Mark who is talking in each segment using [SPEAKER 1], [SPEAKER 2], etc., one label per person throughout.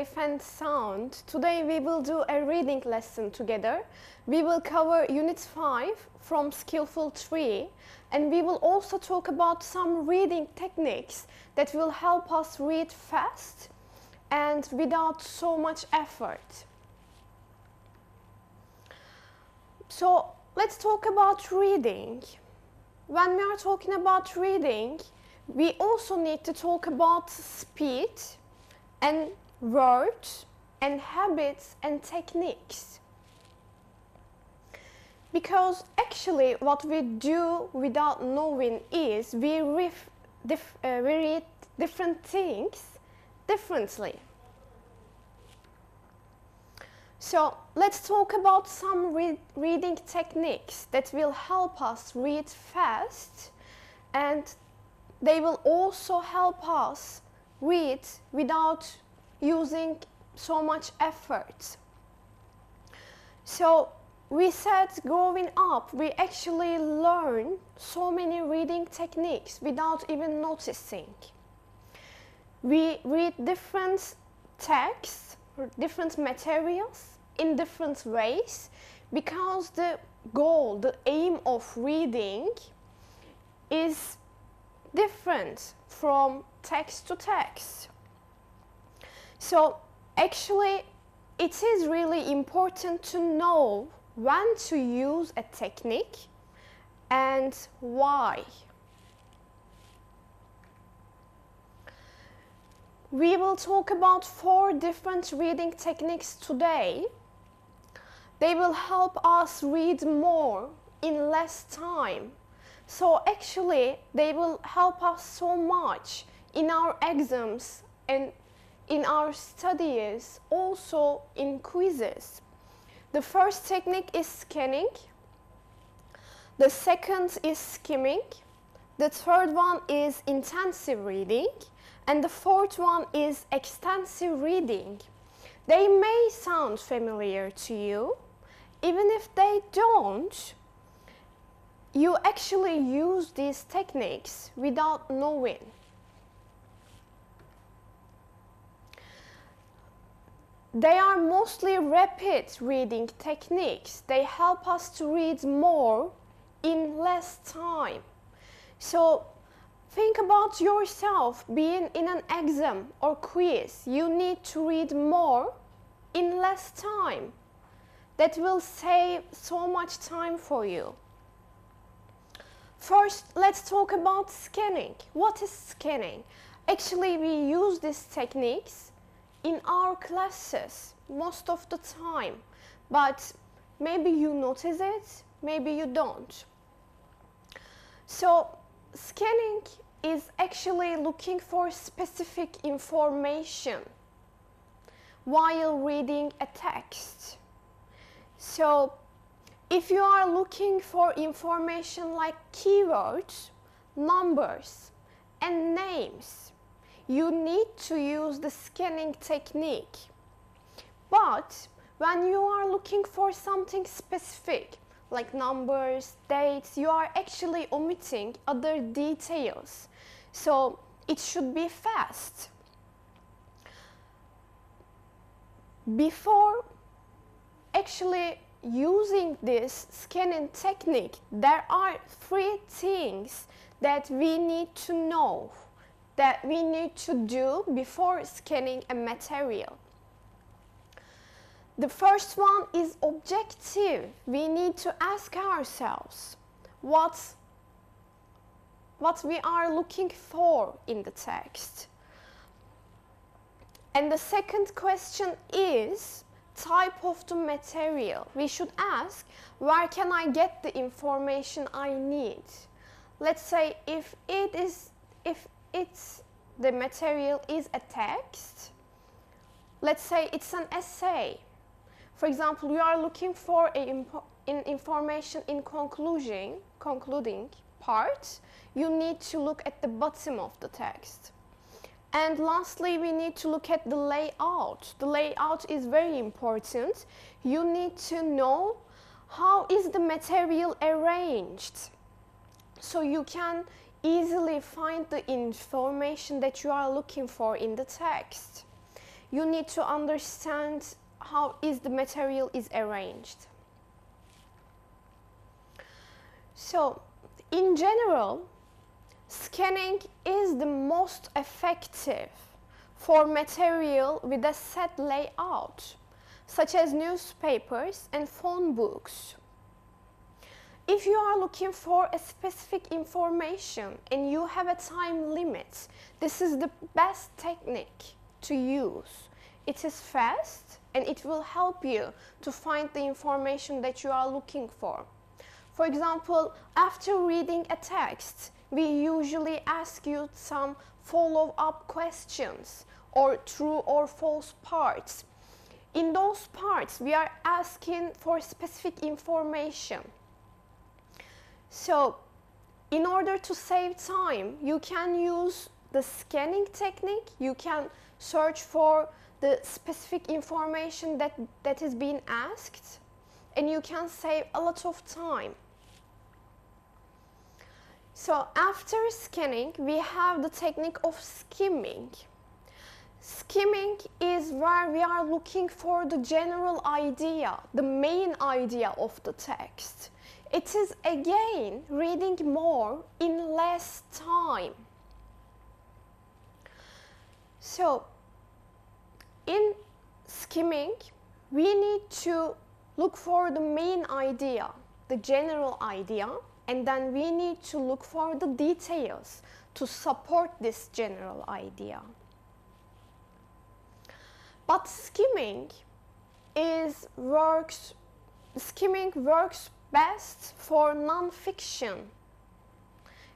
[SPEAKER 1] safe and sound. Today we will do a reading lesson together. We will cover Unit 5 from Skillful 3, and we will also talk about some reading techniques that will help us read fast and without so much effort. So let's talk about reading. When we are talking about reading, we also need to talk about speed and words and habits and techniques. Because actually what we do without knowing is we read different things differently. So let's talk about some reading techniques that will help us read fast, and they will also help us read without using so much effort. So we said growing up we actually learn so many reading techniques without even noticing. We read different texts, different materials in different ways because the goal, the aim of reading is different from text to text. So actually it is really important to know when to use a technique and why. We will talk about 4 different reading techniques today. They will help us read more in less time. So actually they will help us so much in our exams and in our studies, also in quizzes. The first technique is scanning. The second is skimming. The third one is intensive reading. And the fourth one is extensive reading. They may sound familiar to you. Even if they don't, you actually use these techniques without knowing. They are mostly rapid reading techniques. They help us to read more in less time. So think about yourself being in an exam or quiz. You need to read more in less time. That will save so much time for you. First, let's talk about scanning. What is scanning? Actually, we use these techniques in our classes most of the time, but maybe you notice it, maybe you don't. So scanning is actually looking for specific information while reading a text. So if you are looking for information like keywords, numbers, and names, you need to use the scanning technique. But when you are looking for something specific, like numbers, dates, you are actually omitting other details. So it should be fast. Before actually using this scanning technique, there are 3 things that we need to know, that we need to do before scanning a material. The first one is objective. We need to ask ourselves what we are looking for in the text. And the second question is type of the material. We should ask, where can I get the information I need? Let's say if the material is a text, let's say it's an essay. For example, you are looking for information in concluding part, you need to look at the bottom of the text. And lastly, we need to look at the layout. The layout is very important. You need to know how is the material arranged, so you can easily find the information that you are looking for in the text. you need to understand how is the material is arranged. So, in general, scanning is the most effective for material with a set layout, such as newspapers and phone books. If you are looking for a specific information and you have a time limit, this is the best technique to use. It is fast and it will help you to find the information that you are looking for. For example, after reading a text, we usually ask you some follow-up questions or true or false parts. In those parts, we are asking for specific information. So, in order to save time, you can use the scanning technique. You can search for the specific information that is being asked, and you can save a lot of time. So after scanning, we have the technique of skimming. Skimming is where we are looking for the general idea, the main idea of the text. It is again reading more in less time. So in skimming, we need to look for the main idea, the general idea, and then we need to look for the details to support this general idea. But skimming works best for non-fiction.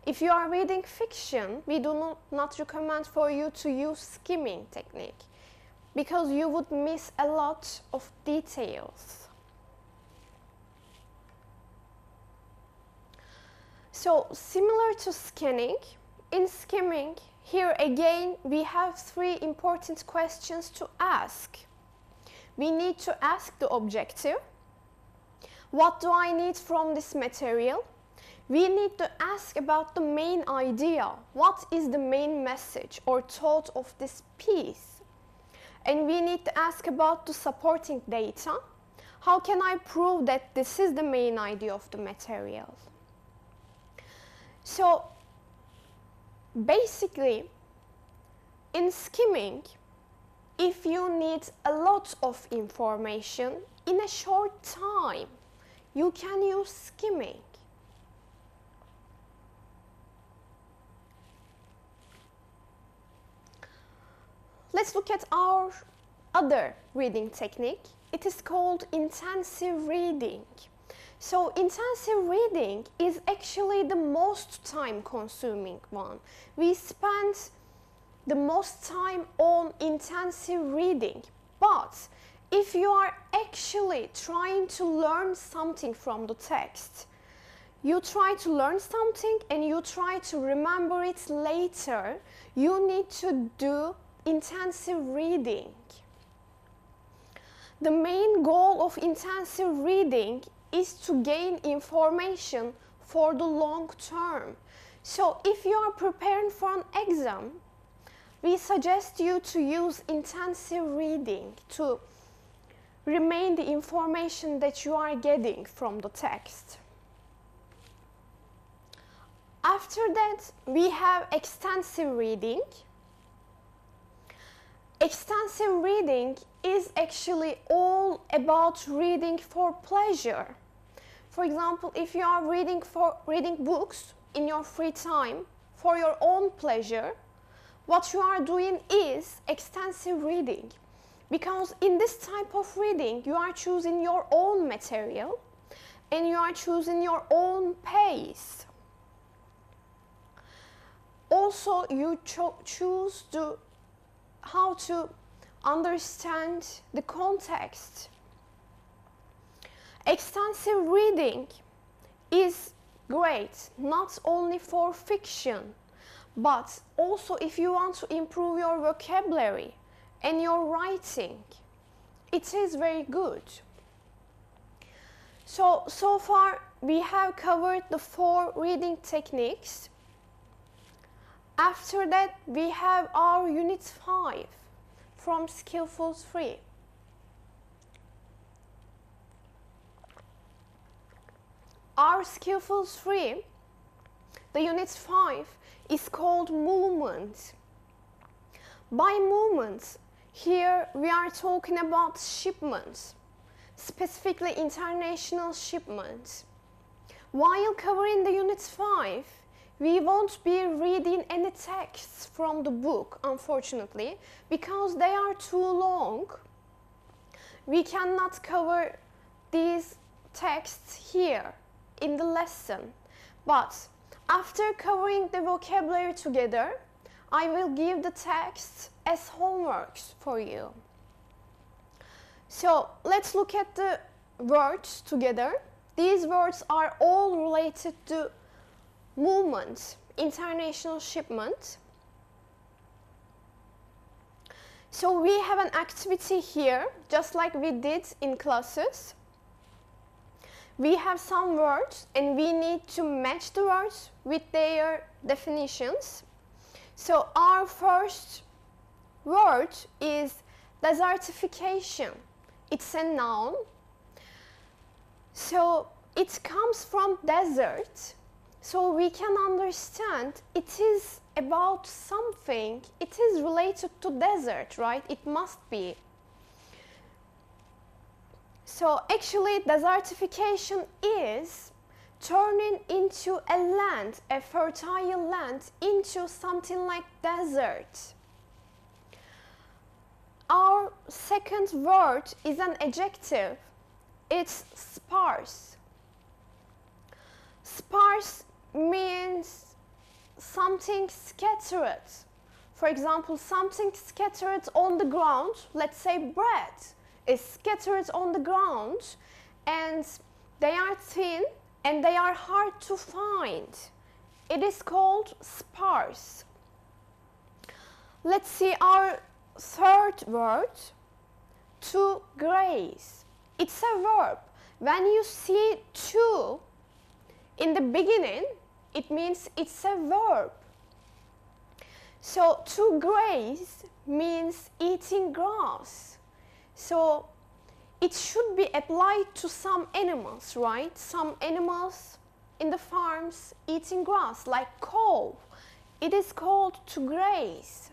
[SPEAKER 1] If you are reading fiction, we do not recommend for you to use skimming technique because you would miss a lot of details. So similar to scanning, in skimming, here again we have 3 important questions to ask. We need to ask the objective. What do I need from this material? We need to ask about the main idea. What is the main message or thought of this piece? And we need to ask about the supporting data. How can I prove that this is the main idea of the material? So basically, in skimming, if you need a lot of information in a short time, you can use skimming. Let's look at our other reading technique. It is called intensive reading. So intensive reading is actually the most time-consuming one. We spend the most time on intensive reading. But if you are actually trying to learn something from the text, you try to learn something and you try to remember it later, you need to do intensive reading. The main goal of intensive reading is to gain information for the long term. So if you are preparing for an exam, we suggest you to use intensive reading to remain the information that you are getting from the text. After that, we have extensive reading. Extensive reading is actually all about reading for pleasure. For example, if you are reading books in your free time for your own pleasure, what you are doing is extensive reading. Because in this type of reading, you are choosing your own material and you are choosing your own pace. Also, you choose how to understand the context. Extensive reading is great not only for fiction, but also if you want to improve your vocabulary and your writing. It is very good. So far we have covered the 4 reading techniques. After that we have our unit 5, from skillful 3? Our skillful 3, the unit 5, is called movement. By movement, here we are talking about shipments, specifically international shipments. While covering the unit 5, we won't be reading any texts from the book, unfortunately, because they are too long. We cannot cover these texts here in the lesson, but after covering the vocabulary together, I will give the text as homeworks for you. So let's look at the words together. These words are all related to movement, international shipment. So we have an activity here, just like we did in classes. We have some words and we need to match the words with their definitions. So our first word is desertification. It's a noun. So it comes from desert. So we can understand it is about something. It is related to desert, right? It must be. So actually desertification is turning into a land, a fertile land, into something like desert. Our second word is an adjective. It's sparse. Sparse means something scattered. For example, something scattered on the ground, let's say bread, is scattered on the ground and they are thin and they are hard to find. It is called sparse. Let's see our third word, to graze. It's a verb. When you see to in the beginning, it means it's a verb. So to graze means eating grass. So it should be applied to some animals, right? Some animals in the farms eating grass, like cow. It is called to graze.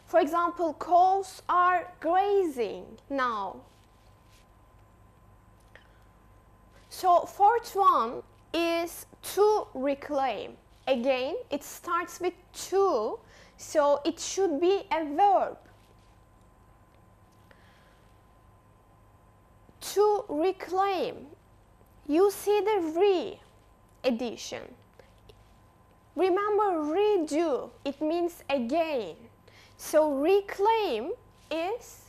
[SPEAKER 1] For example, cows are grazing now. So fourth one is to reclaim. Again, it starts with to, so it should be a verb. To reclaim, you see the re addition. Remember redo, it means again. So reclaim is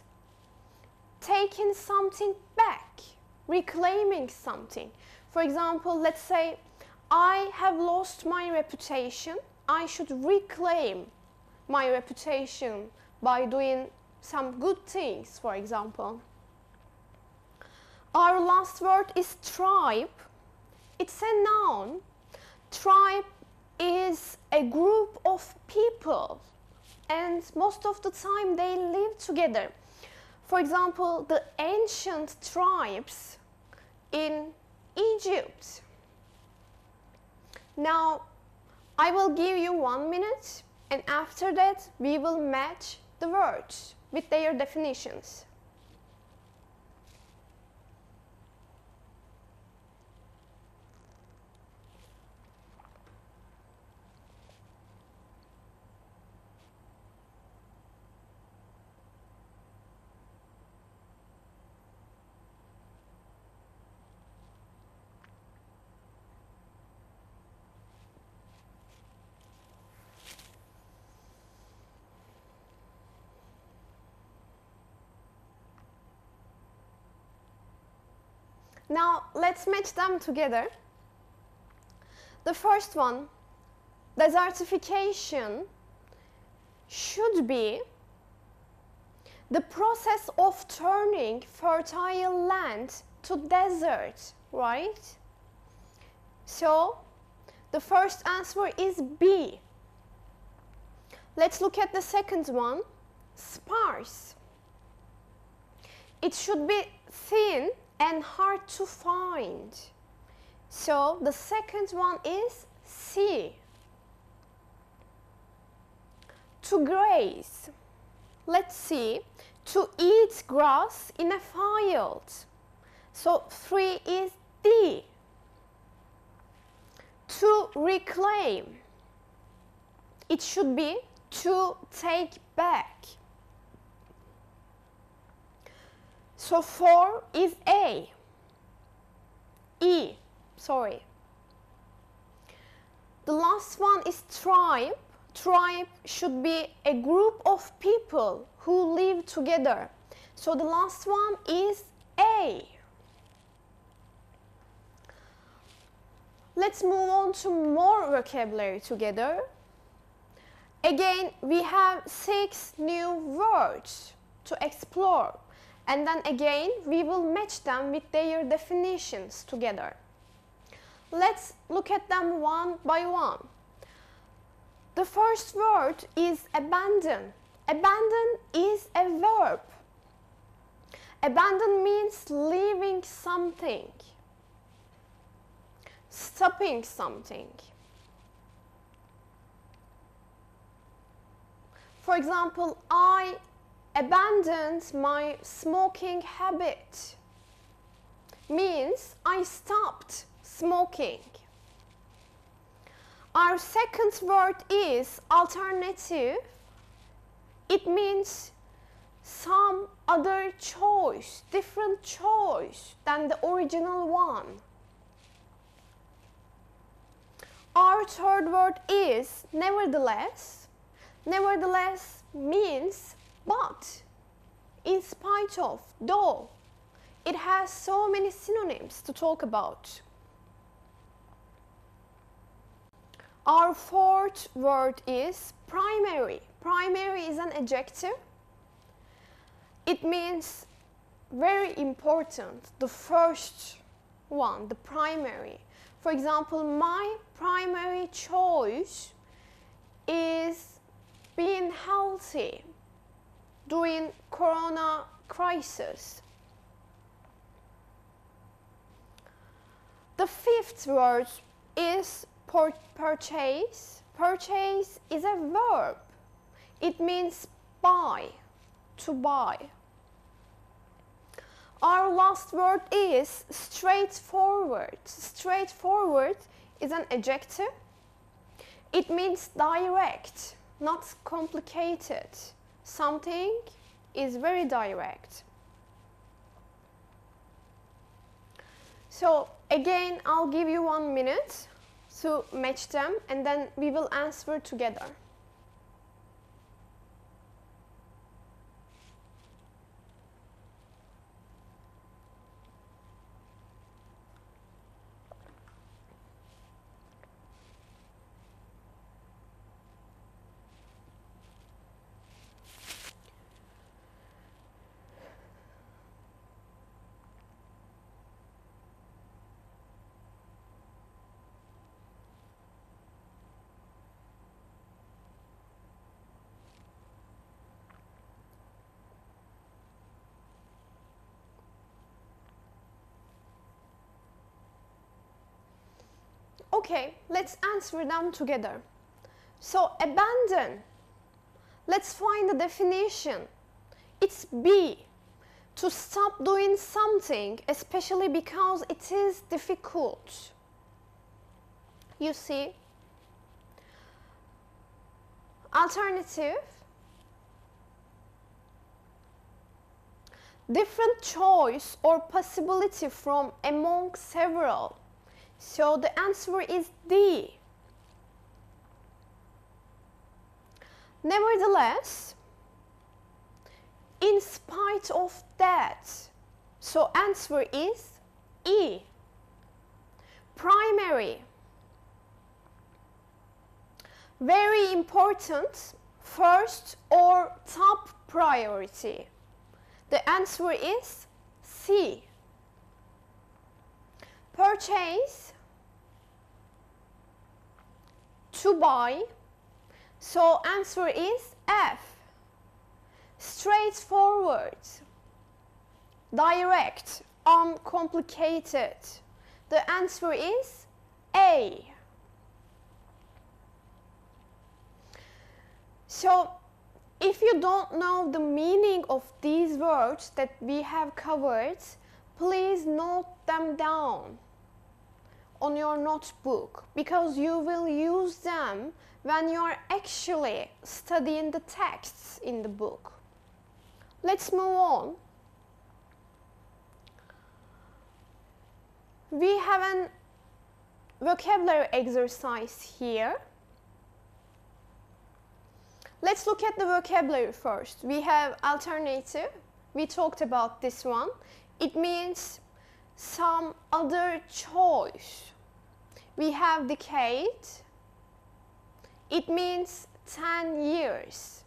[SPEAKER 1] taking something back, reclaiming something. For example, let's say I have lost my reputation. I should reclaim my reputation by doing some good things, for example. Our last word is tribe. It's a noun. Tribe is a group of people, and most of the time they live together. For example, the ancient tribes in Egypt. Now, I will give you 1 minute, and after that we will match the words with their definitions. Now, let's match them together. The first one, desertification, should be the process of turning fertile land to desert, right? So, the first answer is B. Let's look at the second one, sparse. It should be thin and hard to find. So the second one is C. To graze. Let's see. To eat grass in a field. So 3 is D. To reclaim. It should be to take back. So 4 is A. E. Sorry. The last one is tribe. Tribe should be a group of people who live together. So the last one is A. Let's move on to more vocabulary together. Again, we have 6 new words to explore. And then again, we will match them with their definitions together. Let's look at them one by one. The first word is abandon. Abandon is a verb. Abandon means leaving something, stopping something. For example, I abandoned my smoking habit. Means I stopped smoking. Our second word is alternative. It means some other choice, different choice than the original one. Our third word is nevertheless. Nevertheless means but, in spite of, though. It has so many synonyms to talk about. Our fourth word is primary. Primary is an adjective. It means very important, the first one, the primary. For example, my primary choice is being healthy during corona crisis. The fifth word is purchase. Purchase is a verb. It means buy, to buy. Our last word is straightforward. Straightforward is an adjective. It means direct, not complicated. Something is very direct. So again, I'll give you 1 minute to match them and then we will answer together. Okay, let's answer them together. So, abandon. Let's find the definition. It's B. To stop doing something, especially because it is difficult. You see? Alternative. Different choice or possibility from among several. So the answer is D. Nevertheless, in spite of that, so answer is E. Primary. Very important, first or top priority. The answer is C. Purchase, to buy, so answer is F. straightforward, direct, uncomplicated. The answer is A. So, if you don't know the meaning of these words that we have covered, please note them down on your notebook, because you will use them when you are actually studying the texts in the book. Let's move on. We have a vocabulary exercise here. Let's look at the vocabulary first. We have alternative. We talked about this one. It means some other choice. We have decade. It means 10 years.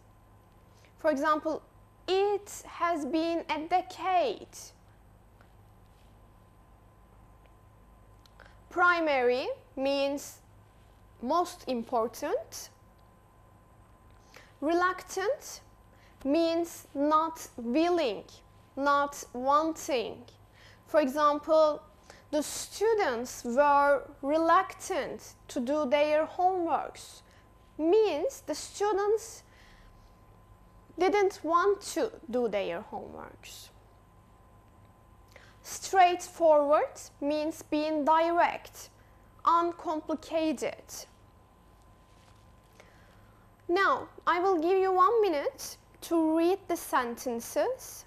[SPEAKER 1] For example, it has been a decade. Primary means most important. Reluctant means not willing, not wanting. For example, the students were reluctant to do their homeworks. Means the students didn't want to do their homeworks. Straightforward means being direct, uncomplicated. Now, I will give you 1 minute to read the sentences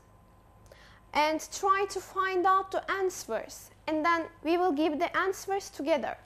[SPEAKER 1] and try to find out the answers, and then we will give the answers together.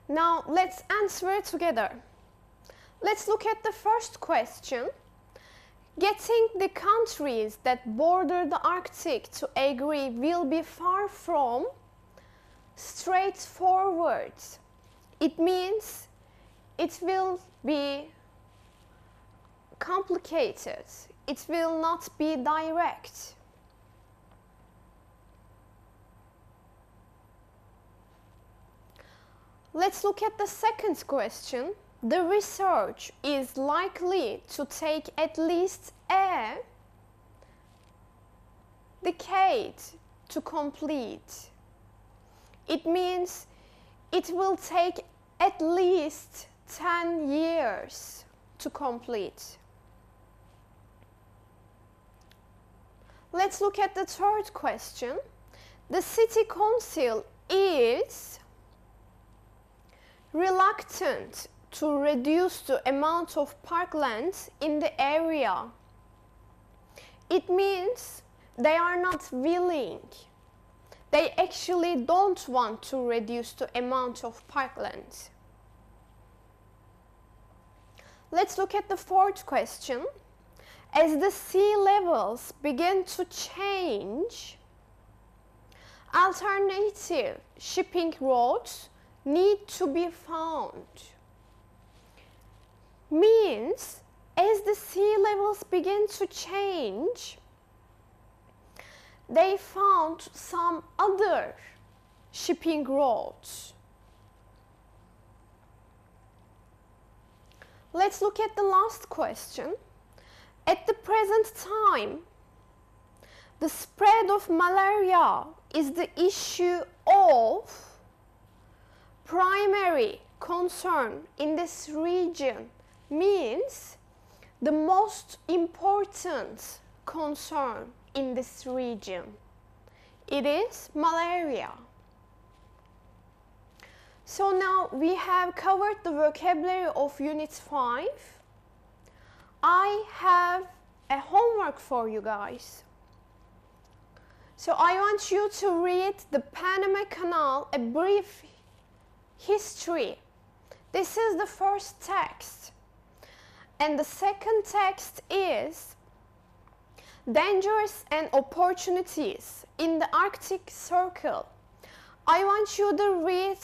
[SPEAKER 1] Now, let's answer it together. Let's look at the first question. Getting the countries that border the Arctic to agree will be far from straightforward. It means it will be complicated. It will not be direct. Let's look at the second question. The research is likely to take at least a decade to complete. It means it will take at least 10 years to complete. Let's look at the third question. The city council is reluctant to reduce the amount of parklands in the area. It means they are not willing. They actually don't want to reduce the amount of parklands. Let's look at the fourth question. As the sea levels begin to change, alternative shipping routes need to be found. Means, as the sea levels begin to change, they found some other shipping routes. Let's look at the last question. At the present time, the spread of malaria is the issue of primary concern in this region. Means the most important concern in this region. It is malaria. So now we have covered the vocabulary of Unit 5. I have a homework for you guys. So I want you to read the Panama Canal, a brief history. This is the first text. And the second text is Dangers and Opportunities in the Arctic Circle. I want you to read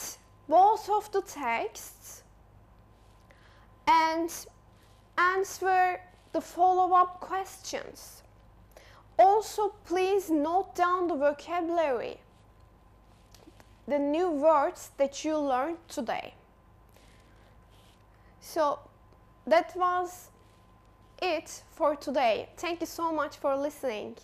[SPEAKER 1] both of the texts and answer the follow-up questions. Also, please note down the vocabulary, the new words that you learned today. So that was it for today. Thank you so much for listening.